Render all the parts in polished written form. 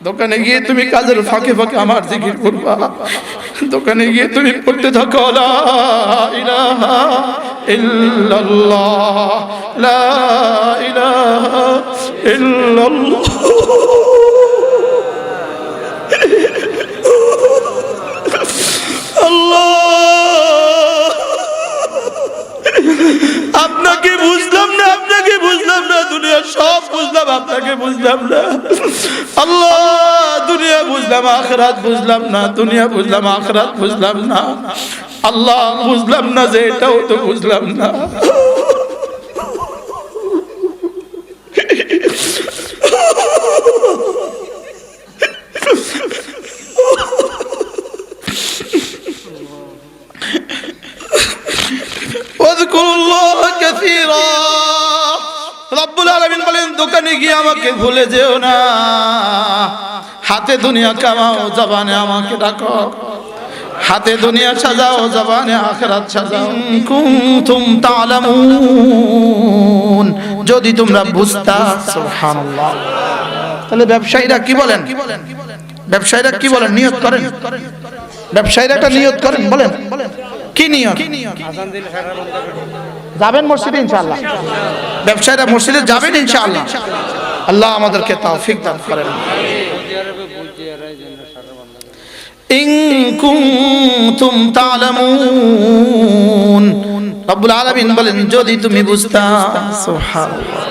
দোকানে গিয়ে তুমি কাজের ফাঁকে ফাঁকে আমার জিকির করবা। দোকানে গিয়ে তুমি পড়তে থাকো লা ইলাহা ইল্লাল্লাহ, লা ইলাহা ইল্লাল্লাহ। আল্লাহ, আপনাকে বুঝলাম না, আপনাকে বুঝলাম না, দুনিয়া সব বুঝলাম, আপনাকে বুঝলাম না। আল্লাহ, দুনিয়া বুঝলাম, আখিরাত বুঝলাম না, দুনিয়া বুঝলাম, আখিরাত বুঝলাম না। আল্লাহ, বুঝলাম না যে এটাও তো বুঝলাম না। ওয়াযকুরুল্লাহ কাসীরা। রব্বুল আলামিন বলেন, দোকানে গিয়ে আমাকে ভুলে যেও না। হাতে দুনিয়া কামাও, জবানে আমাকে ডাকো। হাতে দুনিয়া সাজাও, জবানে আখিরাত সাজাও। কুনতুম তা'লামুন, যদি তোমরা বুঝতা। সুবহানাল্লাহ। তাহলে ব্যবসায়ীরা কি বলেন? ব্যবসায়ীরা কি বলেন? নিয়ত করেন। ব্যবসায়ীরা একটা নিয়ত করেন, বলেন কি নিয়ত? যাবেন মসজিদে ইনশাআল্লাহ। ব্যবসায়ীরা মসজিদে যাবেন ইনশাআল্লাহ। আল্লাহ আমাদেরকে তৌফিক দান করেন। ইন কুনতুম তা'লামুন, রব্বুল আলামিন বলেন, যদি তুমি বুঝতা। সুবহানাল্লাহ।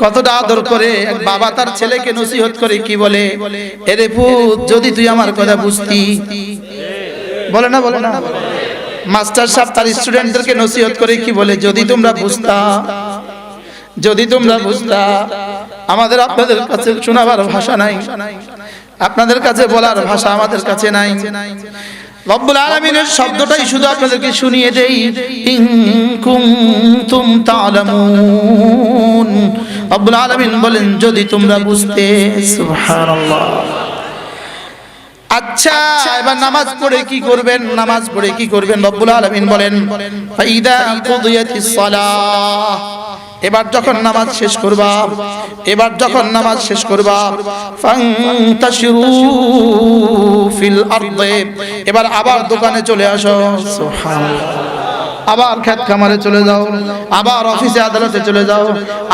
কতটা আদর করে এক বাবা তার ছেলেকে নসিহত করে, কি বলে? এরে পুত, যদি তুই আমার কথা বুঝতি। বলে না, বলে না? মাস্টার সাহেব তার স্টুডেন্টদেরকে নসিহত করে কি বলে? যদি তোমরা বুঝতা, যদি তোমরা বুঝতা। আমাদের আপনাদের কাছে শোনাবার ভাষা নাই, আপনাদের কাছে বলার ভাষা আমাদের কাছে নাই। রব্বুল আলামিনের শব্দটাই শুধু আপনাদেরকে শুনিয়ে দেই। ইন কুনতুম তা'লামুন, রব্বুল আলামিন বলেন, যদি তোমরা বুঝতে। সুবহানাল্লাহ। আচ্ছা, এবার নামাজ পড়ে কি করবেন? নামাজ পড়ে কি করবেন? রব্বুল আলামিন বলেন, ফাইদা কুদিয়াতিস সালাহ, এবার যখন নামাজ শেষ করবা, এবার যখন নামাজ শেষ করবা, ফান্তাশিরু ফিল আরদি, এবার আবার দোকানে চলে আসো। সুবহানাল্লাহ। আবার খেত খামারে চলে যাও, আবার অফিসে আদালতে চলে যাও,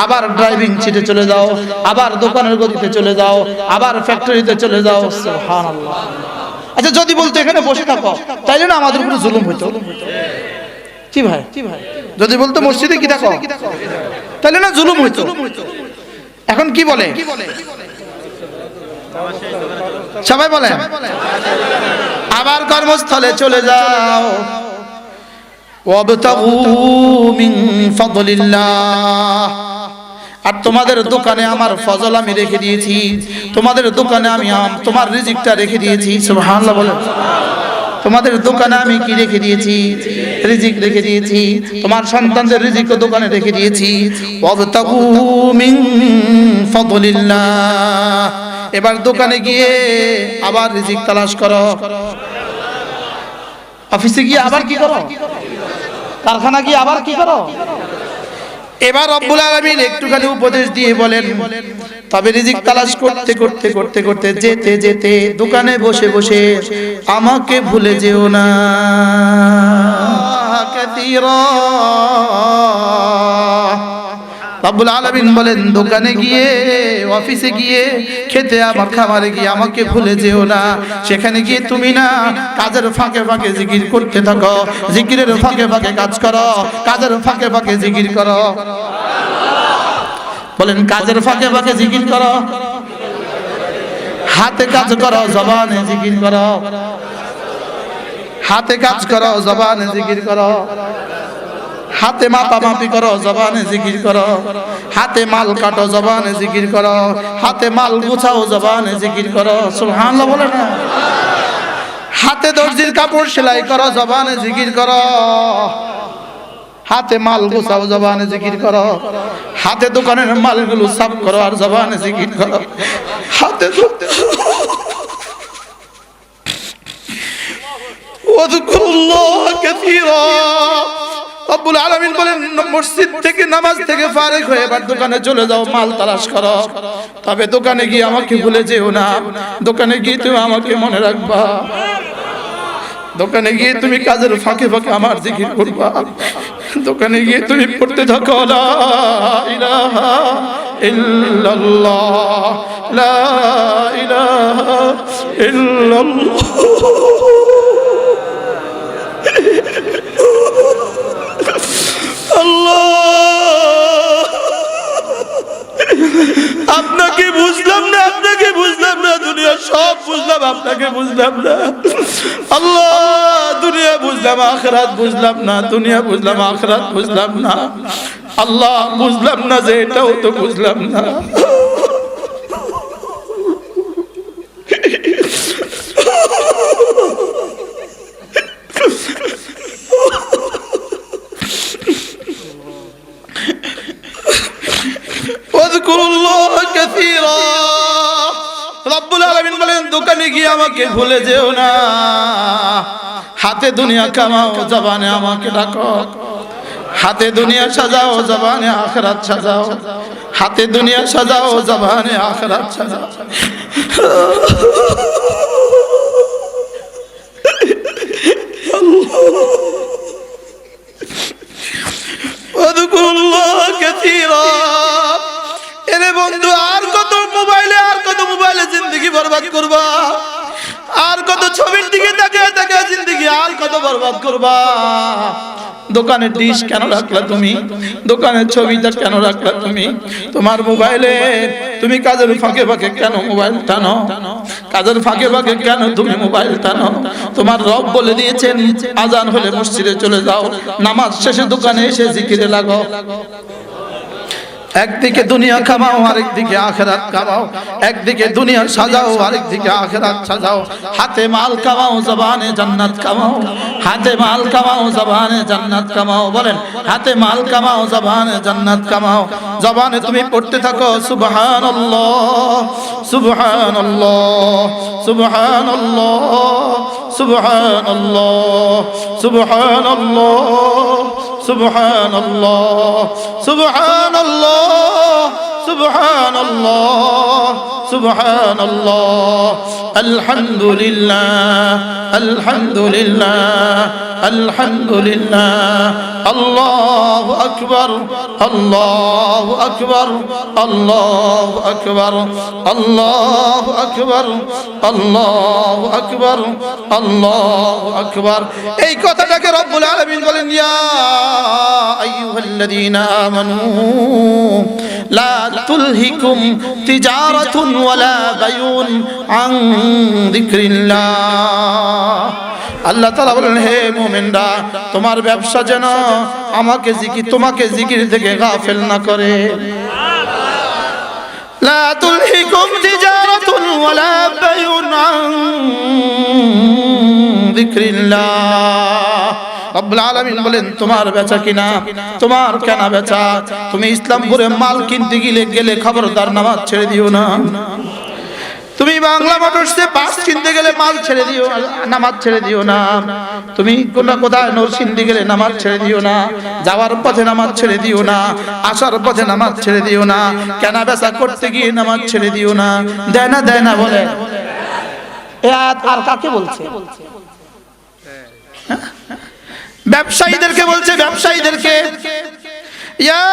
আবার ড্রাইভিং সিটে চলে যাও, আবার দোকানের গদিতে চলে যাও, আবার ফ্যাক্টরিতে চলে যাও। সুবহানাল্লাহ। আচ্ছা, যদি বলতো এখানে বসে থাকো, তাইলে না আমাদের উপরে জুলুম হইতো? কি ভাই? যদি বলতো মসজিদে কি থাকো, তাইলে না জুলুম হইতো? এখন কি বলে? সবাই বলে আবার কর্মস্থলে চলে যাও। ওয়াবতাগু মিন ফাদলিল্লাহ, আর তোমাদের দোকানে আমার ফজল আমি রেখে দিয়েছি, তোমাদের দোকানে আমি তোমার রিজিকটা রেখে দিয়েছি। সুবহানাল্লাহ বলেন। তোমাদের দোকানে আমি কি রেখে দিয়েছি? রিজিক রেখে দিয়েছি। তোমার সন্তানদের রিজিকও দোকানে রেখে দিয়েছি। ওয়াবতাগু মিন ফাদলিল্লাহ, এবার দোকানে গিয়ে আবার রিজিক তালাশ করো। অফিসে গিয়ে আবার কি করো? কারখানা গিয়ে আবার কি করো? এবার রব্বুল আলামিন একটুখানি উপদেশ দিয়ে বলেন, তবে রিজিক তালাশ করতে করতে করতে করতে যেতে যেতে দোকানে বসে বসে আমাকে ভুলে যেও না। কাসীরা, রব্বুল আলামিন বলেন, দোকানে গিয়ে, অফিসে গিয়ে, খেতে আমার খামারে গিয়ে আমাকে ভুলে যেও না। সেখানে গিয়ে তুমি না কাজের ফাঁকে ফাঁকে জিকির করতে থাকো, জিকিরের ফাঁকে ফাঁকে কাজ করো, কাজের ফাঁকে ফাঁকে জিকির করো। বলেন, কাজের ফাঁকে ফাঁকে জিকির করো, হাতে কাজ করো, জবানে জিকির করো। হাতে কাজ করো, জবানে জিকির করো। হাতে মাপামাপি করো, জবানে জিকির করো। হাতে মাল কাটো, জবানে জিকির করো। হাতে মাল গুছাও, জবানে জিকির করো। সুবহানাল্লাহ বলে না? হাতে দর্জির কাপড় সেলাই করো, জবানে জিকির করো। হাতে মাল গুছাও, জবানে জিকির করো। হাতে দোকানের মালগুলো সাফ করো আর জবানে জিকির করো। হাতে ওয়াযকুরুল্লাহ কাসীরা, রব্বুল আলামিন বলেন মসজিদ থেকে নামাজ থেকে ফারিগ হয়ে এবার দোকানে চলে যাও, মাল তালাশ করো। তবে দোকানে গিয়ে আমাকে ভুলে যেও না, দোকানে গিয়ে তুমি আমাকে মনে রাখবা, দোকানে গিয়ে তুমি কাজের ফাঁকে ফাঁকে আমার জিকির করবা, দোকানে গিয়ে তুমি পড়তে থাকো লা ইলাহা ইল্লাল্লাহ লা ইলাহা ইল্লাল্লাহ। আপনাকে বুঝলাম না, আপনাকে বুঝলাম না, দুনিয়া সব বুঝলাম, আপনাকে বুঝলাম না। আল্লাহ, দুনিয়া বুঝলাম আখিরাত বুঝলাম না, দুনিয়া বুঝলাম আখিরাত বুঝলাম না। আল্লাহ, বুঝলাম না যে এটাও তো বুঝলাম না। রব্বুল আলামিন বলেন দোকানে গিয়ে আমাকে ভুলে যেও না, হাতে দুনিয়া কামাও, জবানে আমাকে ডাকো। হাতে দুনিয়া সাজাও, জবানে আখিরাত সাজাও, হাতে দুনিয়া সাজাও, জবানে আখিরাত সাজাও। ওয়াযকুরুল্লাহ কাসীরা। এরে বন্ধু, আর কত মোবাইলে জিন্দেগি বরবাদ করবা, আর কত ছবির দিকে তাকিয়ে তাকিয়ে জিন্দেগি আর কত বরবাদ করবা। দোকানের ডিশ কেন রাখলা তুমি, দোকানের ছবিটা কেন রাখলা তুমি, তোমার মোবাইলে তুমি কাজের ফাঁকে ফাঁকে কেন মোবাইল টানো, কাজের ফাঁকে ফাঁকে কেন তুমি মোবাইল টানো। তোমার রব বলে দিয়েছেন আজান হলে মসজিদে চলে যাও, নামাজ শেষে দোকানে এসে জিকিরে লাগো। একদিকে দুনিয়া কামাও, আরেকদিকে আখিরাত কামাও, একদিকে দুনিয়া সাজাও, আরেকদিকে আখিরাত সাজাও। হাতে মাল কামাও, জবানে জান্নাত কামাও, হাতে মাল কামাও, জবানে জান্নাত কামাও। বলেন, হাতে মাল কামাও, জবানে জান্নাত কামাও। জবানে তুমি পড়তে থাকো সুবহানাল্লাহ সুবহানাল্লাহ সুবহানাল্লাহ সুবহানাল্লাহ সুবহানাল্লাহ সুবহানাল্লাহ সুবহানাল্লাহ সুবহানাল্লাহ সুবহানাল্লাহ। আলহামদুলিল্লাহ আলহামদুলিল্লাহ আলহামদুলিল্লাহ। আল্লাহু আকবার আল্লাহু আকবার আল্লাহু আকবার আল্লাহু আকবার আল্লাহু আকবার আল্লাহু আকবার। এই কথাটাকে রব্বুল আলামিন বলেন, ইয়া আইয়ুহাল্লাযীনা আমানু লা তুলহিকুম তিজারাতুন ওয়ালা বায়ুন আন যিকরিল্লাহ। আল্লাহ তাআলা বলেন, হে মুমিনরা, তোমার ব্যবসা যেন তোমাকে জিকির থেকে গাফিল না করে। লা তুলহিকুম তিজারাতুন ওয়ালা বায়ুন আন যিকরিল্লাহ। রব্বুল আলামিন বলেন, তোমার বেচা কিনা, তোমার কেনা বেচা, তুমি ইসলামপুরে মাল কিনতে গেলে খবরদার নামাজ ছেড়ে দিও না। তুমি বাংলা মোটরসে বাস কিনতে গেলে মাল ছেড়ে দিও, নামাজ ছেড়ে দিও না। তুমি কোথায় নরসিংদী গেলে নামাজ ছেড়ে দিও না, যাওয়ার পথে নামাজ ছেড়ে দিও না, আসার পথে নামাজ ছেড়ে দিও না, কেনা বেচা করতে গিয়ে নামাজ ছেড়ে দিও না। দেয় না বলে আর কাকে বলছে? ব্যবসায়ীদেরকে বলছে, ব্যবসায়ীদেরকে। ইয়া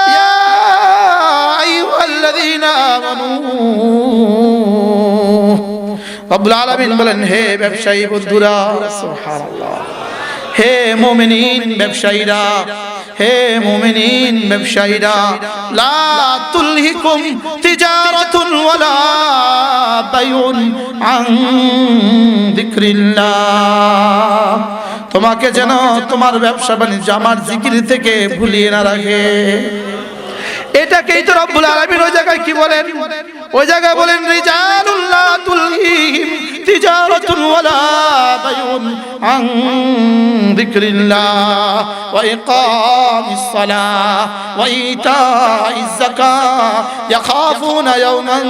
আইয়ুহাল্লাযীনা আমানু, রব্বুল আলামিন বলেন, হে ব্যবসায়ী বন্ধুরা, সুবহানাল্লাহ, হে মুমিনিন ব্যবসায়ীরা, হে মুমিনিন ব্যবসায়ীরা, লা তুলহিকুম তিজারাতুন ওয়ালা বায়ুন আন যিকরিল্লাহ। তোমাকে যেন তোমার ব্যবসা বাণিজ্য আমার জিকির থেকে ভুলিয়ে না রাখে। এটাকেই তো রব্বুল আলামিন ওই জায়গায় কি বলেন? ওই জায়গায় বলেন, রিজালুল্লাহ তুলহিহিম তিজারাতুন ওয়ালা বায়ুন আন যিকরিল্লাহ ওয়া ইকামিস সালাহ ওয়া ইতাইজ যাকাহ ইয়াখাফুনা ইয়াওমান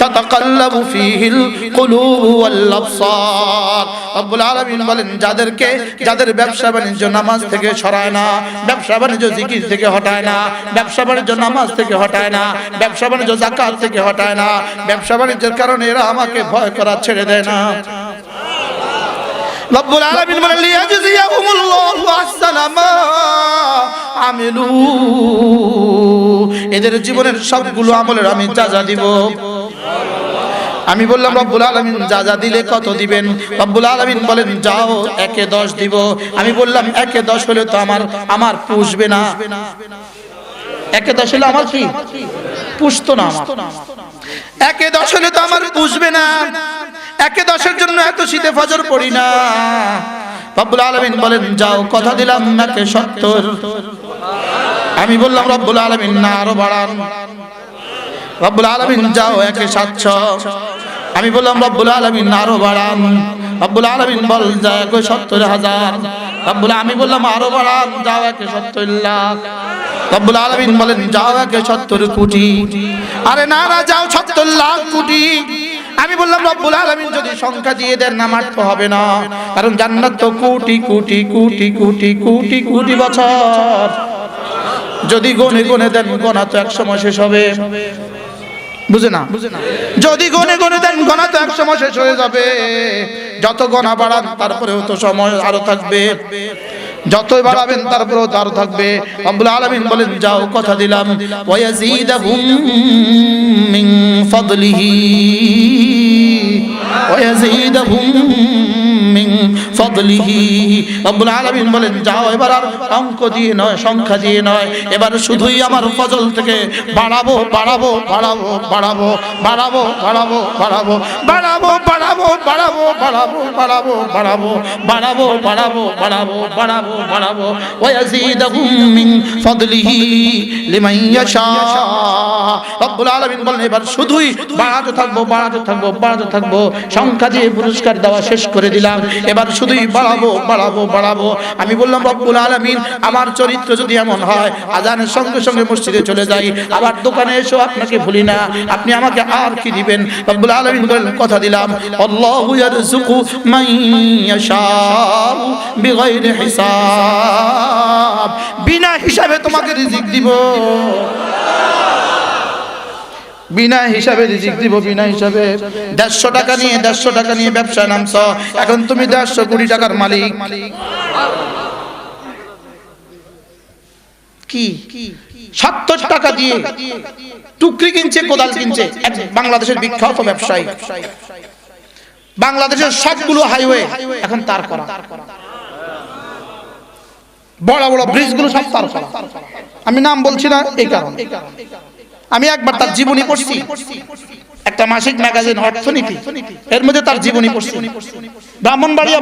তাতাকাল্লাবু ফীহিল কুলুবু ওয়াল আবসার। রব্বুল আলামিন বলেন, যাদের ব্যবসা বাণিজ্য নামাজ থেকে সরায় না, ব্যবসা বাণিজ্য জিকির থেকে হটায় না, ব্যবসা বাণিজ্য নামাজ থেকে হটায় না, ব্যবসা বাণিজ্য যাকাত থেকে হটায় না, ব্যবসা বাণিজ্যের কারণে এরা আমাকে ভয় করা ছেড়ে দেয় না। রব্বুল আলামিন বলেন, লিয়াজজিয়াহুমুল্লাহু আহসানা মা আমিলু, এদের জীবনের সবগুলো আমলের আমি যা দিব। আমি বললাম, রব্বুল আলামিন যা দিলে কত দিবেন? রব্বুল আলামিন বলেন, যাও 1-এ 10 দিব। আমি বললাম, 1-এ 10 হলে তো আমার পুষবে না। 1-এ 10 হলে আমার কি পুষতো না? আমার 1-এ 10 হলে তো আমার পুষবে না। 1-এ 10-এর জন্য এত শীতে ফজর পড়ি না। রব্বুল আলামিন বলেন, যাও কথা দিলাম 1-এ 70। আমি বললাম, রব্বুল আলামিন না, আরো বাড়ান। রব্বুল আলামিন যাও 1-এ 700। আমি বললাম, রব্বুল আলামিন আরো বাড়ান। রব্বুল আলামিন বল, যাও 1-এ 70,000। আমি বললাম, আরো বাড়ান, যাও 1-এ 70 লাখ। রব্বুল আলামিন বলেন, যাও 1-এ 70 কোটি। আরে না, যাও 70 লাখ কোটি। আমি বললাম, রব্বুল আলামিন যদি সংখ্যা দিয়ে দেন নামাজ তো হবে না, কারণ জান্নাত তো কোটি কোটি কোটি কোটি কোটি কোটি বছর। যদি গনে গনে দেন, গোনা তো এক সময় শেষ হবে। বুঝে না? যদি গনে গনে দেন, গোনা তো এক সময় শেষ হয়ে যাবে। যত গোনা বাড়ান তারপরেও তো সময় আরো থাকবে, যতই বাড়াবেন তারপরেও তো আরো থাকবে। রব্বুল আলামিন বলেন, যাও কথা দিলাম, ওয়া ইয়াজিদাহুম মিন ফাদলিহি ওয়া ইয়াজিদাহুম মিন ফাদলিহি। রব্বুল আলামিন বলেন, যাও এবার আর অঙ্ক দিয়ে নয়, সংখ্যা দিয়ে নয়, এবার শুধুই আমার ফজল থেকে বাড়াবো বাড়াবো বাড়াবো বাড়াবো বাড়াবো বাড়াবো বাড়াবো বাড়াবো বাড়াবো বাড়াবো বাড়াবো বাড়াবো বাড়াবো বাড়াবো বাড়াবো বাড়াবো বাড়াবো বাড়াবো ওয়া ইয়াজিদাহুম মিন ফাদলিহি লিমান ইয়াশা। রব্বুল আলামিন বলেন, এবার শুধুই বাড়াতে থাকবো বাড়াতে থাকবো বাড়াতে থাকবো। সংখ্যা দিয়ে পুরস্কার দেওয়া শেষ করে দিলাম, এবার শুধুই বাড়াবো বাড়াবো বাড়াবো। আমি বললাম, রব্বুল আলামিন আমার চরিত্র যদি এমন হয়, আজানের সঙ্গে সঙ্গে মসজিদে চলে যাই, আবার দোকানে এসো আপনাকে ভুলি না, আপনি আমাকে আর কি দিবেন? রব্বুল আলামিন বলেন, কথা দিলাম, আল্লাহু ইয়ারযুকু মান ইয়াশাউ বিগাইরি হিসাব। বিনা হিসাবে তোমাকে রিজিক দিব, বিনা হিসাবে রিজিক দিব, বিনা হিসাবে। 150 টাকা নিয়ে ব্যবসায় নামছ, এখন তুমি 150 কোটি টাকার মালিক। কি 70 টাকা দিয়ে টুকরি কিনছে, কোদাল কিনছে এক বাংলাদেশের বিখ্যাত ব্যবসায়ী। বাংলাদেশের সবগুলো হাইওয়ে এখন তার করা, বড় বড় ব্রিজগুলো সব তার করা। আমি নাম বলছি না এই কারণে, আমি একবার তার জীবনী পড়ছি, একটা মাসিক ম্যাগাজিন অর্থনীতি, এর মধ্যে তার জীবনী পড়ছি। ব্রাহ্মণবাড়িয়া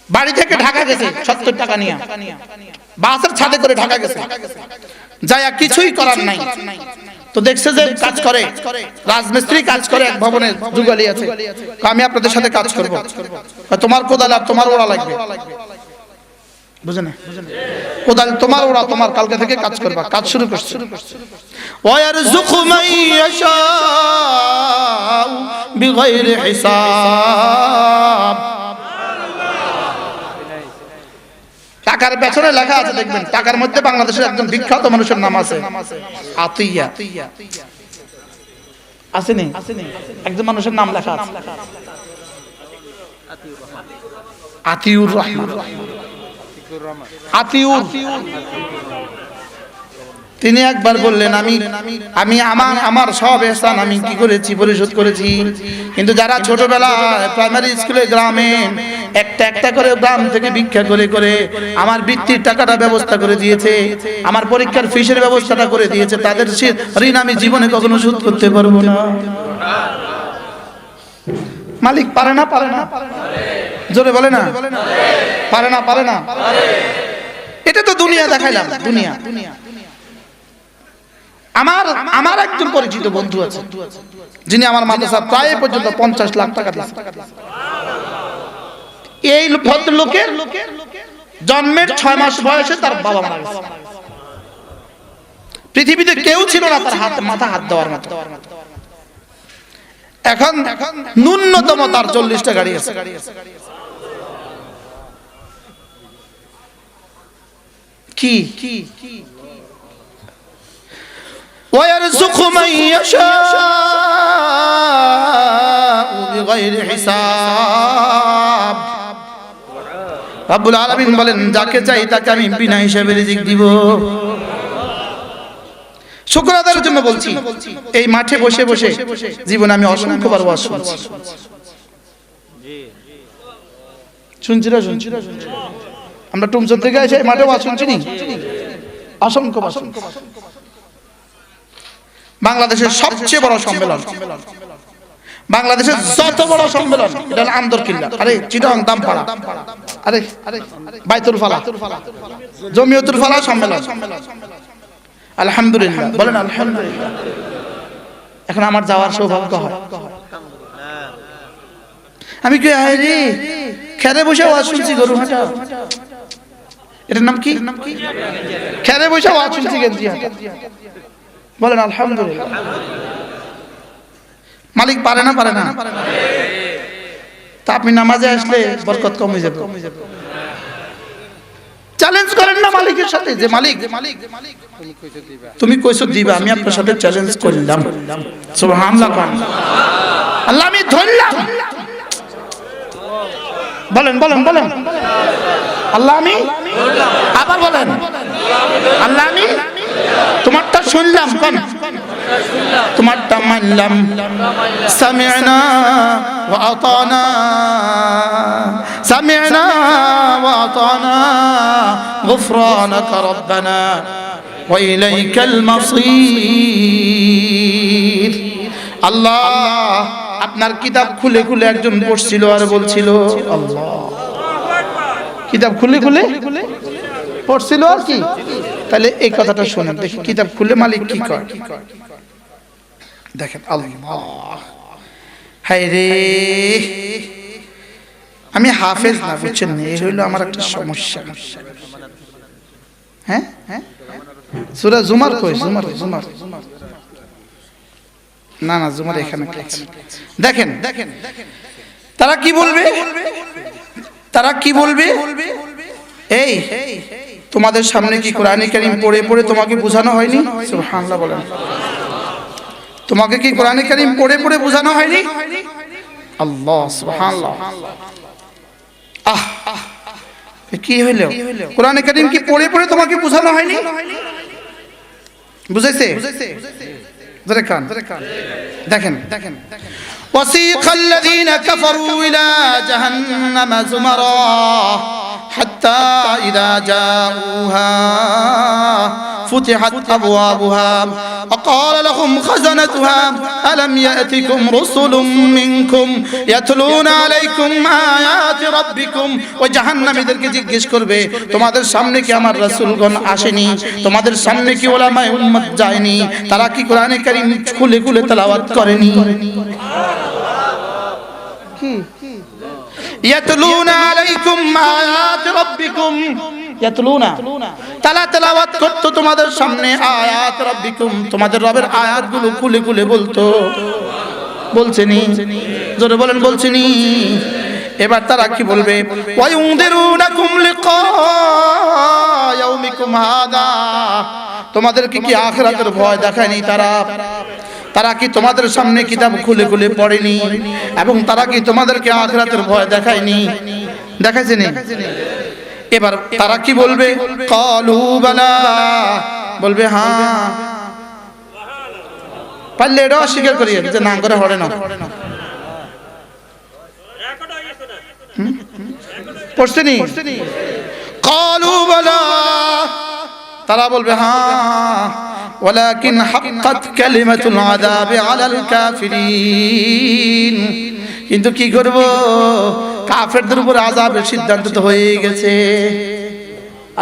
বাড়ি থেকে ঢাকা গেছে 70 টাকা নিয়ে, বাসের ছাদে করে ঢাকা গেছে, যায় কিছুই করার নাই। তো দেখছে যে কাজ করে, রাজমিস্ত্রি কাজ করে এক ভবনে, যুগালি আছে। আমি আপনাদের সাথে কাজ করব, তোমার কোদাল আর তোমার ওড়া লাগবে। বুঝেন? কোদাল তোমার ওড়া তোমার, কালকে থেকে কাজ করবা। কাজ শুরু করছে। ওয়ারযুকু মান ইয়াশাউ বিগাইরি হিসাব। টাকার পেছনে লেখা আছে, দেখবেন টাকার মধ্যে বাংলাদেশের একজন বিখ্যাত মানুষের নাম আছে, আতিয়া। আসেনি? একজন মানুষের নাম লেখা আছে, আতিউর রহমান। তিনি একবার বললেন, আমি আমার সব ihsan আমি কি করেছি, পরিশোধ করেছি। কিন্তু যারা ছোটবেলায় প্রাইমারি স্কুলে গ্রামে একটা করে গ্রাম থেকে ভিক্ষা করে করে আমার বৃত্তির টাকাটা ব্যবস্থা করে দিয়েছে, আমার পরীক্ষার ফিসের ব্যবস্থাটা করে দিয়েছে, তাদের ঋণ আমি জীবনে কখনো শোধ করতে পারবো না। মালিক পারে না? জোরে বলে না, পারে না। এটা তো দুনিয়া দেখাইলাম, দুনিয়া। আমার একজন পরিচিত বন্ধু আছে, যিনি আমার মাদ্রাসা প্রায় পর্যন্ত 50 লাখ টাকা দিয়েছেন। এই ভদ্রলোকের জন্মের 6 মাস বয়সে তার বাবা মারা গেছে। পৃথিবীতে কেউ ছিল না তার মাথা হাত দেওয়ার মতো। এখন ন্যূনতম তার 40টা গাড়ি আছে। কি ওয়ারযুকু মান ইয়াশাউ বিগাইরি হিসাব। রব্বুল আলামিন বলেন, যাকে চাই তাকে আমি বিনা হিসাবে রিজিক দিব। শুকর আদায়ের জন্য বলছি, এই মাঠে বসে বসে জীবনে আমি অসংখ্যবার ওয়াজ শুনছি। শুনছিরা আমরা টুমচর থেকে এসে মাঠে ওয়াজ শুনছি নি, অসংখ্যবার। বাংলাদেশের সবচেয়ে বড় সম্মেলন, বাংলাদেশের যত বড় সম্মেলন এটা আন্দরকিল্লা, আরে চিটাং দামপাড়া, আরে বাইতুল ফালাহ, জমিয়তুল ফালাহ সম্মেলন। আলহামদুলিল্লাহ বলেন আলহামদুলিল্লাহ। এখন আমার যাওয়ার সৌভাগ্য হয়। আমি কি আরে খেরে বসে ওয়াজ শুনছি গরুহাটা, এটার নাম কি? খেরে বসে ওয়াজ শুনছি গেঞ্জিহাটা। বলেন আলহামদুলিল্লাহ। মালিক পারে না তা আপনি নামাজে আসলে বরকত কমে যাবে। চ্যালেঞ্জ করেন না মালিকের সাথে যে মালিক তুমি কইছো দিবা, আমি আপনার সাথে চ্যালেঞ্জ করলাম। সুবহানাল্লাহ। আল্লাহ আমি ধরলাম। বলেন আল্লাহ আমি, আবার বলেন আল্লাহ আমি তোমারটা শুনলাম, তোমারটা মানলাম। সামি'না ওয়া আতানা, সামি'না ওয়া আতানা, গুফরানাকা রব্বানা ওয়া ইলাইকাল মাসীর। আল্লাহ আপনার কিতাব খুলে খুলে একজন পড়ছিল আর বলছিল, আল্লাহ কিতাব খুলে খুলে পড়ছিল আর কি। তাহলে এই কথাটা শুনেন, দেখি কিতাব খুলে মালিক কি করে। দেখেন আল্লাহ, হায় রে আমি হাফেজ না, বুঝছেন, এই হইল আমার একটা সমস্যা। হ্যাঁ সূরা জুমার কই? জুমার না জুমার এখানে দেখেন তারা কি বলবে, এই তোমাদের সামনে কি কোরআনে কারীম পড়ে পড়ে তোমাকে বোঝানো হয়নি? সুবহানাল্লাহ বলেন। তোমাকে কি কোরআনে কারীম পড়ে পড়ে বোঝানো হয়নি? আল্লাহ সুবহানাল্লাহ। কি হইল? কোরআনে কারীম কি পড়ে পড়ে তোমাকে বোঝানো হয়নি? বুঝাইছে? দেখেন وسيق الذين كفروا إلى جهنم زمرا حتى إذا جاءوها فتحت أبوابها وقال لهم خزنتها ألم يأتكم رسل منكم يتلون عليكم آيات ربكم وجهنم এদেরকে জিজ্ঞেস করবে, তোমাদের সামনে কি আমার রাসূলগণ আসেনি? তোমাদের সামনে কি উলামায়ে উম্মত যায়নি? তারা কি কোরআনে কারীম খুলে খুলে তেলাওয়াত করেনি? ইয়াতলুনা আলাইকুম আয়াত রাব্বিকুম, ইয়াতলুনা তারা তেলাওয়াত করত তোমাদের সামনে আয়াত রাব্বিকুম, তোমাদের রবের আয়াতগুলো খুলে খুলে বলতো। বলছেনি? জোরে বলেন বলছেনি? এবার তারা কি বলবে? ওয়ায়ুনদিরুনাকুম লিকা ইয়াউমিকুম হাদা, তোমাদেরকে কি আখিরাতের ভয় দেখায়নি তারা কি তোমাদের সামনে কিতাব খুলে খুলে পড়েনি? এবং তারা কি তোমাদেরকে আখিরাতের ভয় দেখায়নি? দেখাইছে নি? এবার তারা কি বলবে? ক্বালু বালা, বলবে হ্যাঁ। পারলে এটা অস্বীকার করি যে না করে হরে না। পড়ছেনি? ক্বালু বালা, তারা বলবে হ্যাঁ। ولكن حقت كلمة العذاب على الكافرين, কিন্তু কি করব, কাফেরদের উপর আযাবের সিদ্ধান্ত তো হয়ে গেছে।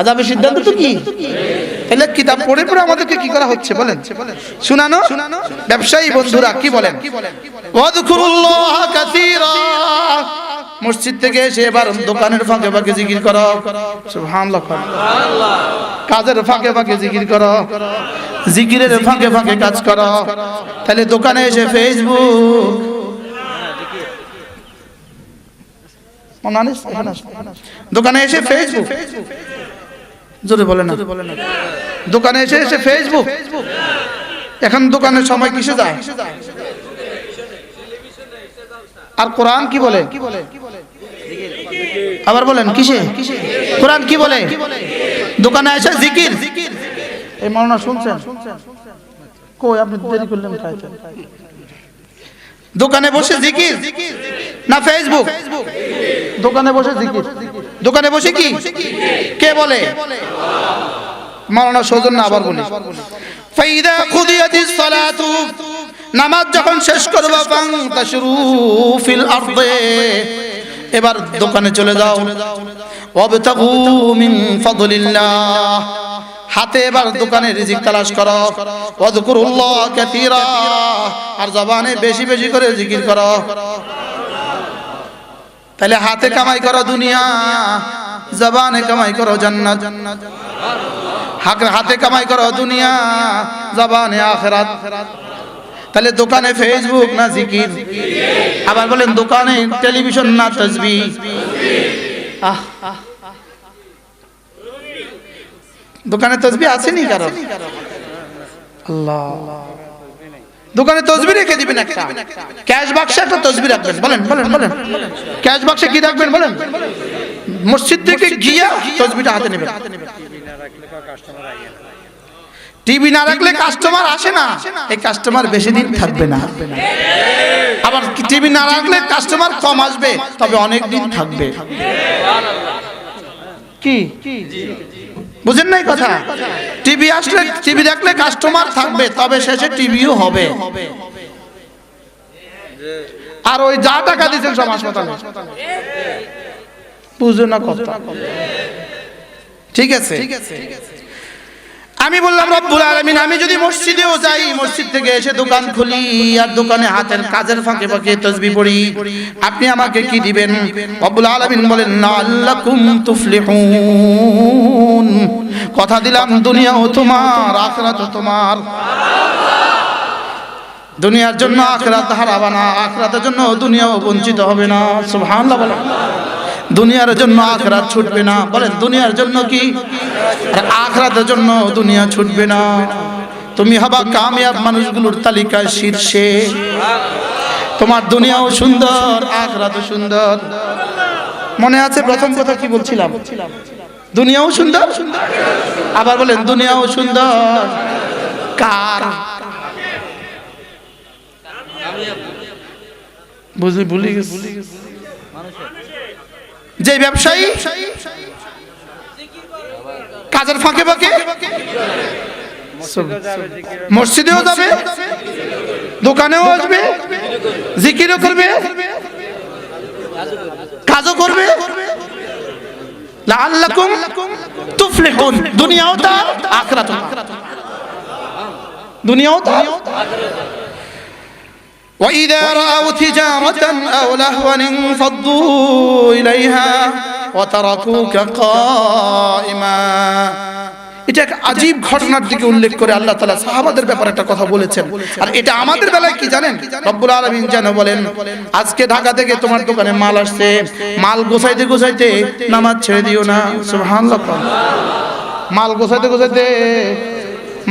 আযাবের সিদ্ধান্ত তো কি? তাহলে কিতাব পড়ে পড়ে আমাদেরকে কি করা হচ্ছে বলেন? শুনানো। ব্যবসায়ী বন্ধুরা কি বলেন? ওয়াযকুরুল্লাহ কাসীরা, মসজিদ থেকে এসে এবার দোকানের ফাঁকে ফাঁকে জিকির করো, সুবহানাল্লাহ, কাজের ফাঁকে ফাঁকে জিকির করো, জিকিরের ফাঁকে ফাঁকে কাজ করো। তাহলে দোকানে এসে ফেসবুক, দোকানে এসে ফেসবুক, জোরে বলে না, দোকানে এসে ফেসবুক। এখন দোকানের সময় কিসে যায়? আর কোরআন কি বলে? আবার বলেন কিসে? কোরআন কি বলে? দোকানে এসে জিকির। এই মাওলানা শুনছেন? কই আপনি দেরি করলেন খাইতে? দোকানে বসে জিকির না ফেসবুক? দোকানে বসে জিকির। দোকানে বসে কি কে বলে? মাওলানা সৌজন্য আবার বলি, ফাইদা কুদিয়াতিস সালাতু, নামাজ যখন শেষ করবা, ফান্তাশিরু ফিল আরদে, এবার দোকানে চলে যাও, ওয়াবতাগু মিন ফাদলিল্লাহ, হাতে এবার দোকানে রিজিক তালাশ করো, ওয়াযকুরুল্লাহ কাসীরা, আর জবানে বেশি বেশি করে জিকির করো। তাহলে হাতে কামাই করো দুনিয়া, জবানে কামাই করো জান্নাত। হাতে কামাই করো দুনিয়া, জবানে আখিরাত। তাহলে দোকানে ফেসবুক না জিকির? আবার বলেন দোকানে টেলিভিশন না তাসবিহ? দোকানে তাসবিহ আসেনি কারো? আল্লাহ, দোকানে তাসবিহ রেখে দিবেন একটা, ক্যাশ বাক্সে একটা তাসবিহ রাখবেন। বলেন বলেন বলেন, ক্যাশ বাক্সে কি রাখবেন বলেন? মসজিদ থেকে গিয়া তাসবিহটা হাতে নেবেন। টিভি না রাখলে কাস্টমার আসে না, এই কাস্টমার বেশি দিন থাকবে না। আবার টিভি না রাখলে কাস্টমার কম আসবে, তবে অনেক দিন থাকবে। কি বুঝেন নাই কথা? টিভি আসলে, টিভি রাখলে কাস্টমার থাকবে, তবে শেষে টিভিও হবে। আর ওই যা টাকা দিচ্ছেন সব হাসপাতালে, বুঝো না কথা? ঠিক আছে, আমি বললাম রব্বুল আলামিন, আমি যদি মসজিদেও যাই, মসজিদ থেকে এসে দোকান খুলি আর দোকানে হাতের কাজের ফাঁকে ফাঁকে তাসবিহ পড়ি, আপনি আমাকে কি দিবেন? রব্বুল আলামিন বলেন, লাআল্লাকুম তুফলিহুন, কথা দিলাম দুনিয়াও তোমার, আখিরাতও তোমার। দুনিয়ার জন্য আখিরাত হারাবা না, আখিরাতের জন্য দুনিয়াও বঞ্চিত হবে না। সুবহানাল্লাহ বলেন। দুনিয়ার জন্য আখিরাত ছুটবে না। বলেন দুনিয়ার জন্য কি? আর আখিরাতের জন্য দুনিয়া ছুটবে না। তুমি হবা কামিয়াব মানুষগুলোর তালিকায় শীর্ষে। তোমার দুনিয়াও সুন্দর, আখিরাতও সুন্দর। মনে আছে প্রথম কথা কি বলছিলাম? দুনিয়াও সুন্দর, আবার বলেন দুনিয়াও সুন্দর কার? ভুলে গেছি। যে ব্যবসায়ী কাজের ফাঁকে ফাঁকে মসজিদেও যাবে, দোকানেও আসবে, জিকিরও করবে, কাজও করবে, লাআল্লাকুম তুফলিহুন, দুনিয়াও তার, আখিরাতও তার। দুনিয়াও তার। وإذا رأوا تجارة أو لهوا انفضوا إليها وتركوك قائما। এটা এক আজীব ঘটনার দিকে উল্লেখ করে আল্লাহ তাআলা সাহাবাদের ব্যাপারে একটা কথা বলেছেন। আর এটা আমাদের বেলায় কি জানেন? রব্বুল আলামিন যেন বলেন, আজকে ঢাকা থেকে তোমার দোকানে মাল আসছে, মাল গোছাইতে গোছাইতে নামাজ ছেড়ে দিও না। সুবহানাল্লাহ। মাল গোছাইতে গোছাইতে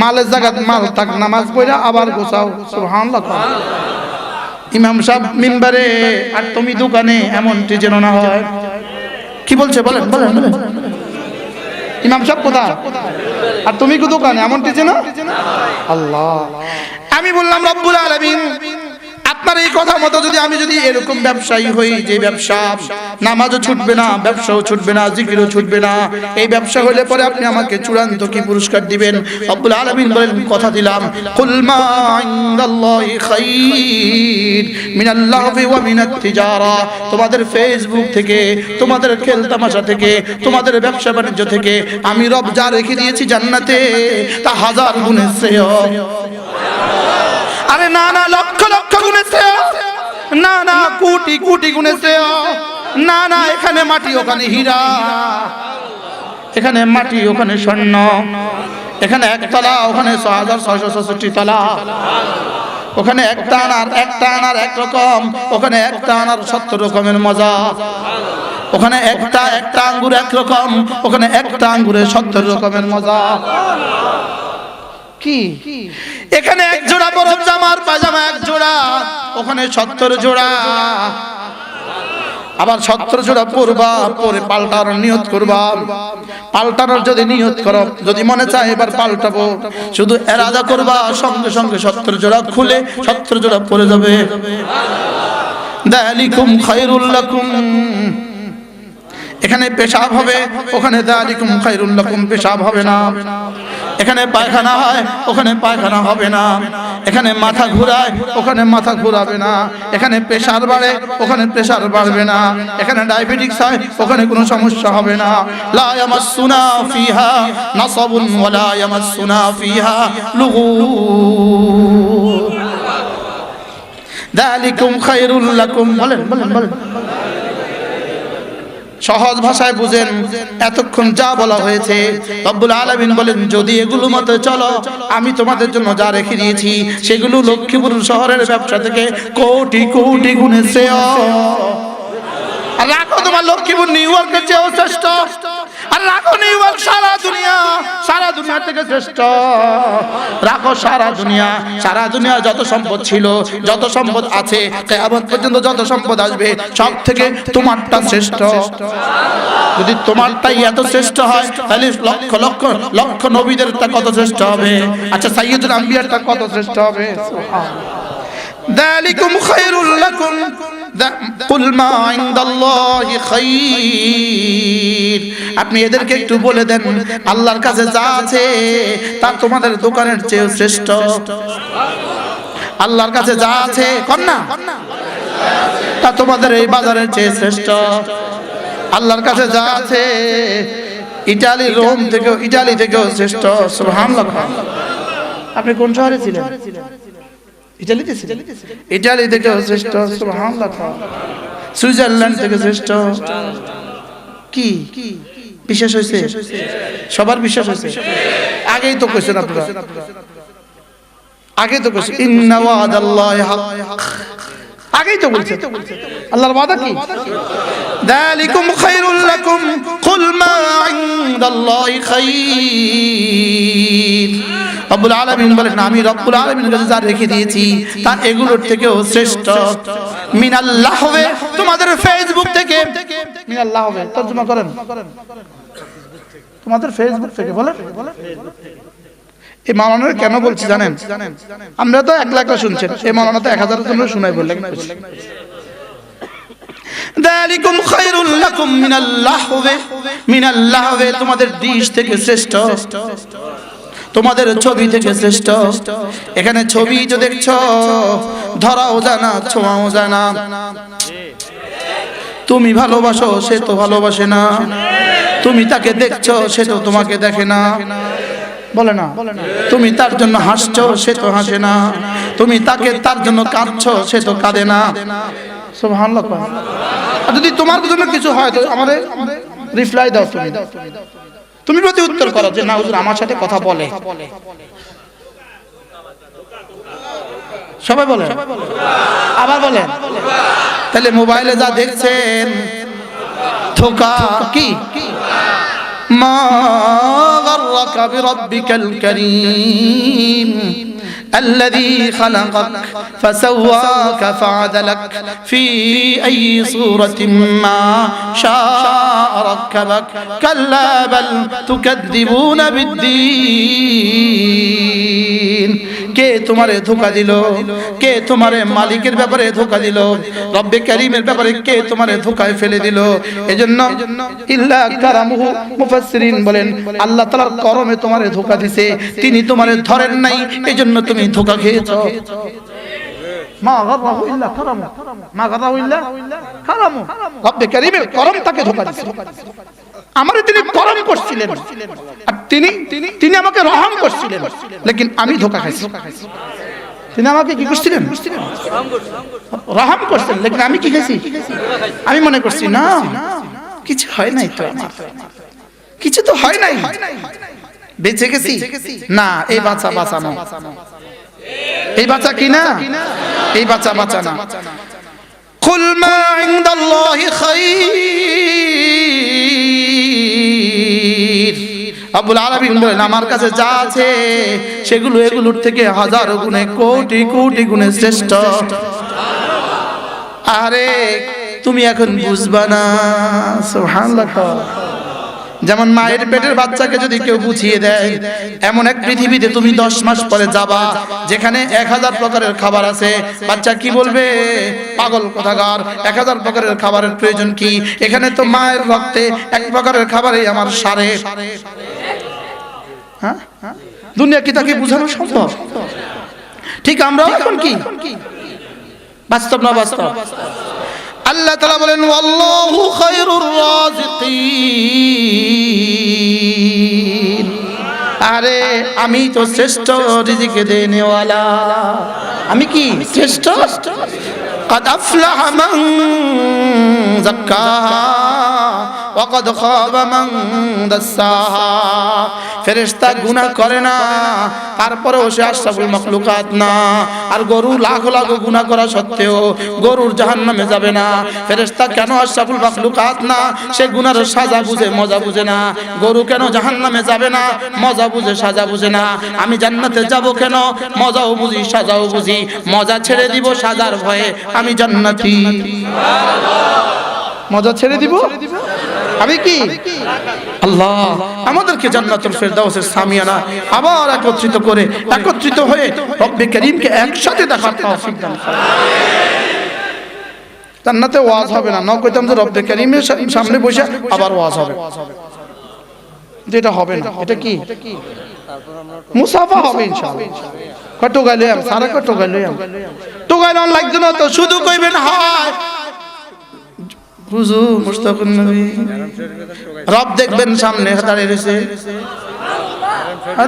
মালের জায়গা মাল থাক, নামাজ পড়া আবার গোছাও। সুবহানাল্লাহ। ইমাম সাহেব মিম্বারে আর তুমি দোকানে, এমনটি যেন না হয়। কি বলছে বলেন বলেন বলেন। ইমাম সাহেব কোথায় আর তুমি কি দোকানে, এমনটি যেন। আল্লাহ, আমি বললাম রব্বুল আলামিন, আপনার এই কথা মতো আমি যদি এরকম ব্যবসায়ী হই, যে ব্যবসা নামাজও ছুটবে না, ব্যবসাও ছুটবে না, জিকিরও ছুটবে না, এই ব্যবসা হলে পরে আপনি আমাকে চূড়ান্ত কি পুরস্কার দিবেন? রব্বুল আলামিন বলেন, কথা দিলাম, কুল মা ইনদাল্লাহি খায়র মিনাল লাহবি ওয়া মিনাত তিজারা। তোমাদের ফেসবুক থেকে, তোমাদের খেল তামাশা থেকে, তোমাদের ব্যবসা বাণিজ্য থেকে আমি রব যা রেখে দিয়েছি জান্নাতে, তা হাজার গুণে শ্রেয়। আরে না না, লক্ষ লক্ষ গুণে শ্রেয়, না না কোটি কোটি গুণে শ্রেয়। না না, এখানে মাটি ওখানে হীরা, এখানে মাটি ওখানে স্বর্ণ, এখানে একতলা ওখানে ৬৬৬৬ তলা, ওখানে একটা আনার একরকম, ওখানে একটা আনার ৭০ রকমের মজা, ওখানে একটা আঙ্গুর একরকম, ওখানে একটা আঙ্গুরের ৭০ রকমের মজা। কি এখানে এক জোড়া বরফ জামার পায়জামা এক জোড়া, ওখানে ৭০ জোড়া। আবার ৭০ জোড়া পরবা, পরে পাল্টানোর নিয়ত করবা। পাল্টানোর যদি নিয়ত করো, যদি মনে চায় এবার পাল্টাবো, শুধু এরাদা করবা, সঙ্গে সঙ্গে ৭০ জোড়া খুলে ৭০ জোড়া পরে যাবে। যালিকুম খায়রুল লাকুম, এখানে পেশাব হবে, ওখানে যালিকুম খায়রুল লাকুম পেশাব হবে না। এখানে পায়খানা হয়, ওখানে পায়খানা হবে না। এখানে মাথা ঘুরায়, ওখানে মাথা ঘুরাবে না। এখানে প্রেসার বাড়ে, ওখানে প্রেসার বাড়বে না। এখানে ডায়াবেটিস হয়, ওখানে কোনো সমস্যা হবে না। লা ইয়ামাসসুনা ফিহা নাসাবুন ওয়া লা ইয়ামাসসুনা ফিহা লুগুব। যালিকুম খায়রুল লাকুম। বলেন বলেন বলেন, সহজ ভাষায় বুঝেন। এতক্ষণ যা বলা হয়েছে রব্বুল আলামিন বলেন, যদি এগুলো মতে চলো, আমি তোমাদের জন্য যা রেখে দিয়েছি সেগুলো লক্ষ্মীপুর শহরের ব্যবসা থেকে কোটি কোটি গুণে শ্রেয়। আর রাখো তোমার লক্ষ্মীপুর নিউ ইয়র্কের চেয়েও শ্রেষ্ঠ, আর রাখো নিউ ইয়র্ক সারা দুনিয়া থেকে শ্রেষ্ঠ। রাখো সারা দুনিয়া যত সম্পদ ছিল, যত সম্পদ আছে, কিয়ামত পর্যন্ত যত সম্পদ আসবে, সব থেকে তোমারটা শ্রেষ্ঠ। যদি তোমারটাই এত শ্রেষ্ঠ হয়, তাহলে লক্ষ লক্ষ লক্ষ নবীদেরটা কত শ্রেষ্ঠ হবে। আচ্ছা, সাইয়্যিদুল আম্বিয়ারটা কত শ্রেষ্ঠ হবে। যালিকুম খায়রুল লাকুম কুল মা ইনদাল্লাহি খায়র। আপনি এদেরকে একটু বলে দেন, আল্লাহর কাছে যা আছে তা তোমাদের দোকানের চেয়ে শ্রেষ্ঠ। আল্লাহর কাছে যা আছে কন্যা তা তোমাদের এই বাজারের চেয়ে শ্রেষ্ঠ। আল্লাহর কাছে যা আছে ইটালি থেকেও শ্রেষ্ঠ। সুবহানাল্লাহ। আপনি কোন শহরে ছিলেন? ইটালি থেকে শ্রেষ্ঠ। সুবহানাল্লাহ। সুইজারল্যান্ড থেকে শ্রেষ্ঠ। কি বিশ্বাস হয়েছে? সবার বিশ্বাস হয়েছে? আগেই তো কইছেন আপনারা, আগেই তো কইছেন ইন্না ওয়াদাল্লাহি হক, আগেই তো বলছেন। আল্লাহর ওয়াদা কি? যালিকুম খায়রুল লাকুম কুল মা ইনদাল্লাহি খায়র। রব্বুল আলামিন বলেন, আমি রব্বুল আলামিনের কাছে যা রেখে দিয়েছি তা এগুলোর থেকেও শ্রেষ্ঠ। মিনাল্লাহওয়ে, তোমাদের ফেসবুক থেকে। মিনাল্লাহওয়ে তরজমা করেন, তোমাদের ফেসবুক থেকে। বলেন এই মাওলানা কেন বলছি জানেন? আমরা তো 1 লাখ শুনছেন, এই মাওলানা তো 1000 জন শুনাই বললেন। যালিকুম খায়রুল লাকুম মিনাল্লাহওয়ে, তোমাদের ডিশ থেকে শ্রেষ্ঠ, তোমাদের ছবি থেকে শ্রেষ্ঠ। এখানে ছবি তো দেখছো, ধরাও জানা, ছোঁয়াও জানা। তুমি ভালোবাসো, সে তো ভালোবাসে না। তুমি তাকে দেখছো, সে তো তোমাকে দেখে না। বলে না, তুমি তার জন্য হাসছো, সে তো হাসে না। তুমি তার জন্য কাঁদছো, সে তো কাঁদে না। সুবহানাল্লাহ। আর যদি তোমার জন্য কিছু হয় তো আমাদের রিপ্লাই দাও, তুমি প্রতি উত্তর করো যে না হুজুর আমার সাথে কথা বলে। সবাই বলে, আবার বলেন। তাহলে মোবাইলে যা দেখছেন ধোঁকা। কি? মা গাররাকা বিরাব্বিকাল কারীম الذي خلقك فسواك فعدلك في أي صورة ما شاء ركبك كلا بل تكذبون بالدين। কে তোমারে ধোঁকা দিল? কে তোমারে মালিকের ব্যাপারে ধোঁকা দিল? রব্বে কারীমের ব্যাপারে কে তোমারে ধোঁকায় ফেলে দিল? এজন্য ইল্লা কারামুহু, মুফাসসিরিন বলেন আল্লাহ তাআলার করমে তোমারে ধোঁকা দিয়েছে, তিনি তোমারে ধরেন নাই, এজন্য তুমি ধোঁকা খেয়েছো। মা গাররাহু ইল্লা কারামু, মা গাররাহু ইল্লা কারামু। রব্বে কারীমের করম তাকে ধোঁকা দিয়েছে। আমারে তিনি করম করছিলেন আর তিনি আমাকে রহম করছিলেন, লেকিন আমি ধোঁকা খাইছি। তিনি আমাকে কি করছিলেন? রহম করছেন। লেকিন আমি কি খেয়েছি? আমি মনে করছি না কিছু হয় নাই তো, আমার কিছু তো হয় নাই, বেঁচে গেছি। না, এই বাচ্চা বাঁচানো, এই বাচ্চা কি না, এই বাচ্চা বাঁচানো। কুল মা ইনদাল্লাহি খায়র, আব্বুল আলামিন বলেন আমার কাছে যা আছে সেগুলো এগুলোর থেকে হাজার গুণে কোটি কোটি গুণে শ্রেষ্ঠ। আরে তুমি এখন বুঝবা না, সুবহানাল্লাহ। যেমন মায়ের পেটের বাচ্চাকে যদি কেউ বুঝিয়ে দেয় এমন এক পৃথিবীতে তুমি 10 মাস পরে যাবা যেখানে 1000 প্রকারের খাবার আছে, বাচ্চা কি বলবে? পাগল কোথাকার, 1000 প্রকারের খাবারের প্রয়োজন কি? এখানে তো মায়ের রক্তে এক প্রকারের খাবারই আমার সারে। হ্যাঁ, দুনিয়া কি তাকে বোঝানো সম্ভব? ঠিক আমরা এখন কি বাস্তব না বাস্তব? আল্লাহ তাআলা বলেন ওয়াল্লাহু খায়রুর রাযিকিন, আরে আমি তো শ্রেষ্ঠ রিজিক দেনেওয়ালা। আমি কি শ্রেষ্ঠ? قد أفلح من زكاها وقد خاب من دساها। ফেরেশতা গুনাহ করে না, তারপরেও সে আশরাফুল মাখলুকাত না। আর গরু লাখ লাখ গুনাহ করা সত্ত্বেও গরুর জাহান্নামে যাবে না। ফেরেশতা কেন আশরাফুল মাখলুকাত না? সে গুনার সাজা বুঝে মজা বুঝে না। গরু কেন জাহান্নামে যাবে না? মজা বুঝে সাজা বুঝে না। আমি জান্নাতে যাব কেন? মজাও বুঝি সাজাও বুঝি। মজা ছেড়ে দিব সাজার ভয়ে, আমি জান্নাতি। মজা ছেড়ে দিব, আমি কি? আল্লাহ আমাদেরকে জান্নাতুল ফেরদাউসের সামিয়ানা আবার একত্রিত হয়ে রব্বে কারীমকে একসাথে দেখার তৌফিক দান করুন। জান্নাতে ওয়াজ হবে না, কইতাম যে রব্বে কারীমের সামনে বসে আবার ওয়াজ হবে, যেটা হবে না। এটা কি? মুসাফা হবে ইনশাআল্লাহ। কত গাইলে সারা কত গাইলে তো গাইলে লাগছে না তো, শুধু কইবেন হায় হুজুর মুস্তাফির নবী। রব দেখবেন সামনে দাঁড়িয়ে রয়েছে,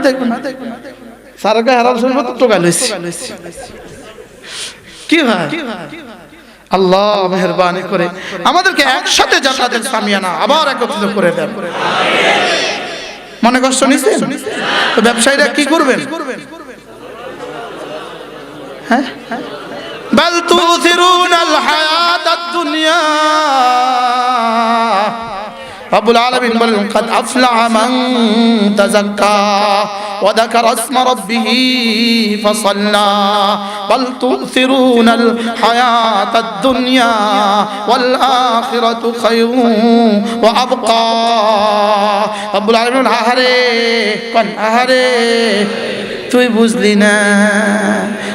দেখবেন সারাকে হারাম শরীফ তো গাইলেছি কি ভাই? আল্লাহ মেহেরবানি করে আমাদেরকে একসাথে জান্নাতের সামিয়ানা আবার একত্রিত করে দেন। মনে কষ্ট নিছেন তো ব্যবসায়ীরা কি করবেন? হ্যাঁ, বাল তুসিরুনাল হায়াতাদ দুনিয়া। রব্বুল আলামিন বলেন কাদ আফলাহা মান তাযাক্কা ওয়া যাকারা ইসমা রাব্বিহি ফাসাল্লা বাল তুসিরুনাল হায়াতাদ দুনিয়া ওয়াল আখিরাতু খায়রুন ওয়া আবকা। রব্বুল আলামিন আহারে কোন আহারে তুই বুঝলি না?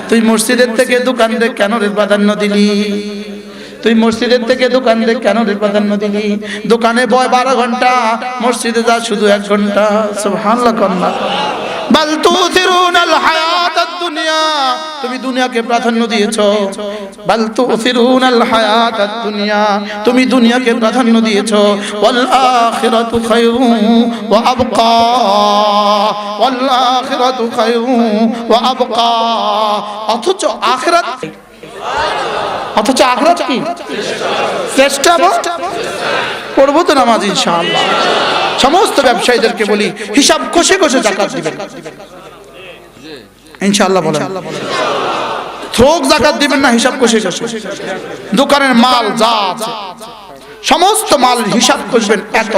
তুই মসজিদের থেকে দোকান রে কেন রে প্রাধান্য দিলি? তুই মসজিদের থেকে দোকান রে কেন রে প্রাধান্য দিলি? দোকানে বয় 12 ঘন্টা, মসজিদে যা শুধু 1 ঘন্টা। সুবহানাল্লাহ কন্না। বাল তুসিরুনাল হায়াতাদ দুনিয়া, তুমি দুনিয়াকে প্রাধান্য দিয়েছো। বাল তুসিরুনাল হায়াতাদ দুনিয়া, তুমি দুনিয়াকে প্রাধান্য দিয়েছো। ওয়াল আখিরাতু খায়রুন ওয়া আবকা, ওয়াল আখিরাতু খায়রুন ওয়া আবকা। অথচ আখিরাত কি শ্রেষ্ঠ? পড়বো তো নামাজ ইনশাআল্লাহ। সমস্ত ব্যবসায়ীদেরকে বলি হিসাব কষে কষে যাকাত দিবেন ইনশাআল্লাহ। বলেন থোক যাকাত দিবেন না, হিসাব কষে কষে। দোকানের মাল যা আছে সমস্ত মালের হিসাব করবেন এত।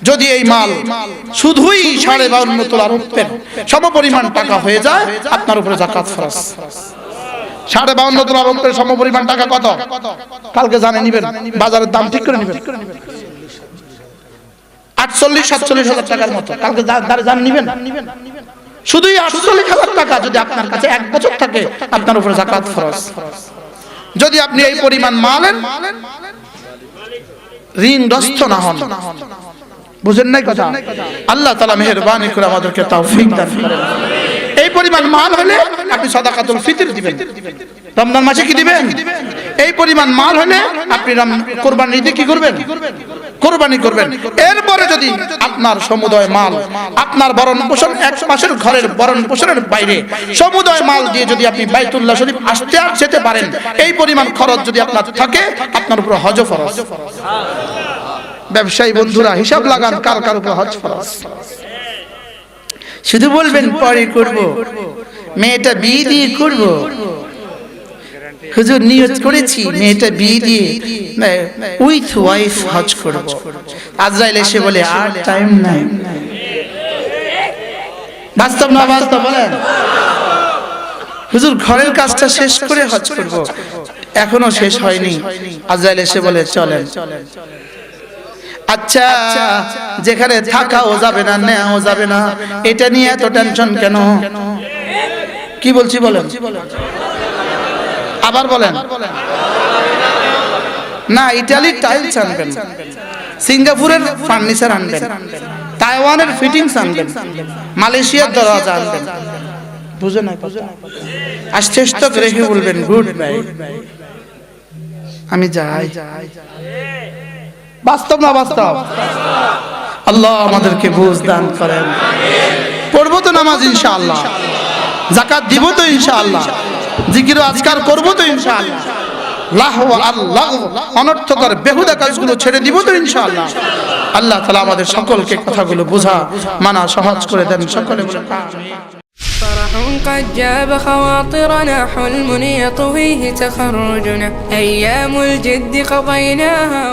যদি এই মাল শুধুই 52.5 তোলার উপরে সমপরিমাণ টাকা হয়ে যায়, আপনার উপরে যাকাত ফরজ। 52.5 তোলার উপরে সমপরিমাণ টাকা কত? কালকে জানে নিবেন, বাজারের দাম ঠিক করে নিবেন। 48-47 হাজার টাকার মতো কালকে জান নিবেন। শুধুই 48,000 টাকা যদি আপনার কাছে 1 বছর থাকে, আপনার উপরে যাকাত ফরজ। যদি আপনি এই পরিমাণ মালের ঋণগ্রস্ত না হন। বুঝেন নাই কথা? আল্লাহ তাআলা মেহেরবানি করে আমাদেরকে তৌফিক দান করেন। এই পরিমাণ মাল হলে আপনি সাদাকাতুল ফিতর দিবেন। রমজান মাসে কি দিবেন? এই পরিমাণ মাল হলে আপনি কোরবানি ঈদে কি করবেন? কোরবানি করবেন। এরপরে যদি আপনার সমুদয় মাল, আপনার ভরণ পোষণ, এক মাসের ঘরের ভরণ পোষণের বাইরে সমুদয় মাল দিয়ে যদি আপনি বাইতুল্লাহ শরীফ আসতে আর যেতে পারেন, এই পরিমাণ খরচ যদি আপনার থাকে, আপনার উপর হজ ফরজ। ব্যবসায়ী বন্ধুরা হিসাব লাগান, কার কার উপর হজ ফরজ। শুধু বলবেন পরে করব, মেয়েটা বিয়ে দিয়ে করব, হুজুর নিয়ত করেছি মেয়েটা বিয়ে দিয়ে উইথ ওয়াইফ হজ করব। আজরাইল এসে বলে আর টাইম নাই। বাস্তব না বাস্তব বলেন? হুজুর ঘরের কাজটা শেষ করে হজ করব, এখনো শেষ হয়নি। আজরাইল এসে বলে চলেন। আচ্ছা, যেখানে থাকাও যাবে না, নেওয়াও যাবে না, এটা নিয়ে এত টেনশন কেন? কি বলছি বলেন? আবার বলেন। না, ইটালির টাইলস আনবেন, সিঙ্গাপুরের ফার্নিচার আনবেন, তাইওয়ানের ফিটিংস আনবেন, মালয়েশিয়ার দরজা আনবেন। বুঝে না? আশ্চর্য রেখে বলবেন গুড বাই, আমি যাই। বাস্তব না বাস্তব? আল্লাহ আমাদেরকে বুঝ দান করেন। পড়বো তো নামাজ ইনশাআল্লাহ, যাকাত দিব তো ইনশাআল্লাহ, জিকির আজকার করবো তো ইনশাআল্লাহ, লাহওয়া আল্লাহ অনর্থকর বেহুদা কাজগুলো ছেড়ে দিব তো ইনশাআল্লাহ। আল্লাহ তাআলা আমাদের সকলকে কথাগুলো বোঝা মানা সহজ করে দেন। সকলে বলেন আমিন। فرح قد جاب خواطرنا، حلم يطويه تخرجنا، أيام الجد قضيناها.